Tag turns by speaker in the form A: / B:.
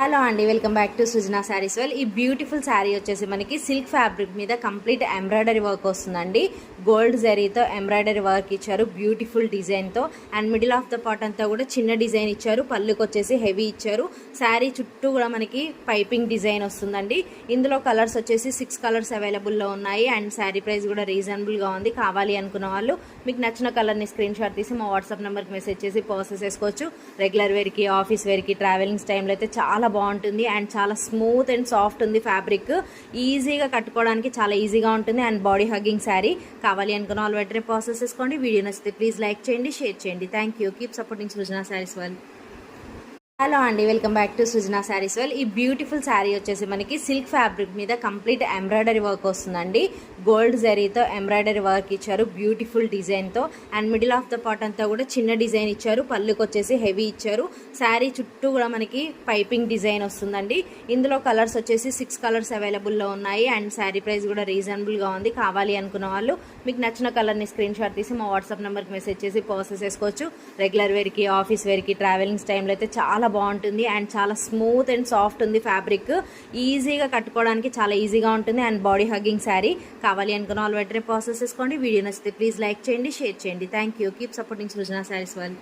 A: Hello అండి, welcome back to Srujana sarees. ఈ beautiful saree వచ్చేసి మనకి సిల్క్ ఫ్యాబ్రిక్ మీద కంప్లీట్ ఎంబ్రాయిడరీ వర్క్ వస్తుందండి. గోల్డ్ జరీతో ఎంబ్రాయిడరీ వర్క్ ఇచ్చారు బ్యూటిఫుల్ డిజైన్తో. And middle of the part అంతా కూడా చిన్న డిజైన్ ఇచ్చారు. పళ్ళుకి వచ్చేసి హెవీ ఇచ్చారు. శారీ చుట్టూ కూడా మనకి పైపింగ్ డిజైన్ వస్తుందండి. ఇందులో కలర్స్ వచ్చేసి 6 కలర్స్ అవైలబుల్లో ఉన్నాయి. అండ్ శారీ ప్రైస్ కూడా రీజనబుల్గా ఉంది. కావాలి అనుకున్న వాళ్ళు మీకు నచ్చిన కలర్ని స్క్రీన్ షాట్ తీసి మా వాట్సాప్ నెంబర్కి మెసేజ్ చేసి పర్చేస్ చేసుకోవచ్చు. రెగ్యులర్ వేర్కి, ఆఫీస్ వేర్కి, ట్రావెలింగ్స్ టైంలో అయితే చాలా బాగుంటుంది. అండ్ చాలా స్మూత్ అండ్ సాఫ్ట్ ఉంది. ఫ్యాబ్రిక్ ఈజీగా కట్టుకోవడానికి చాలా ఈజీగా ఉంటుంది. And body hugging saree. కావాలి అనుకున్న వాళ్ళు వెంటనే ప్రాసెస్ చేసుకోండి. వీడియో నచ్చితే ప్లీజ్ లైక్ చేయండి, షేర్ చేయండి. Thank you. Keep supporting Srujana sarees world. Hello అండి, welcome back to Srujana sarees. ఈ బ్యూటిఫుల్ శారీ వచ్చేసి మనకి సిల్క్ ఫ్యాబ్రిక్ మీద కంప్లీట్ ఎంబ్రాయిడరీ వర్క్ వస్తుందండి. గోల్డ్ జరీతో ఎంబ్రాయిడరీ వర్క్ ఇచ్చారు బ్యూటిఫుల్ డిజైన్తో. And middle of the part అంతా కూడా చిన్న డిజైన్ ఇచ్చారు. పళ్ళుకి వచ్చేసి హెవీ ఇచ్చారు. శారీ చుట్టూ కూడా మనకి పైపింగ్ డిజైన్ వస్తుందండి. ఇందులో కలర్స్ వచ్చేసి 6 కలర్స్ అవైలబుల్లో ఉన్నాయి. అండ్ శారీ ప్రైస్ కూడా రీజనబుల్గా ఉంది. కావాలి అనుకున్న వాళ్ళు మీకు నచ్చిన కలర్ని స్క్రీన్ షాట్ తీసి మా వాట్సాప్ నెంబర్కి మెసేజ్ చేసి పర్చేస్ చేసుకోవచ్చు. రెగ్యులర్ వేర్కి, ఆఫీస్ వేర్కి, ట్రావెలింగ్స్ టైంలో అయితే చాలా బాగుంటుంది. అండ్ చాలా స్మూత్ అండ్ సాఫ్ట్ ఉంది. ఫ్యాబ్రిక్ ఈజీగా కట్టుకోవడానికి చాలా ఈజీగా ఉంటుంది. And body hugging saree. కావాలి అనుకున్న వాళ్ళు వెంటనే ప్రాసెస్ చేసుకోండి. వీడియో నచ్చితే ప్లీజ్ లైక్ చేయండి, షేర్ చేయండి. Thank you. Keep supporting Srujana sarees world.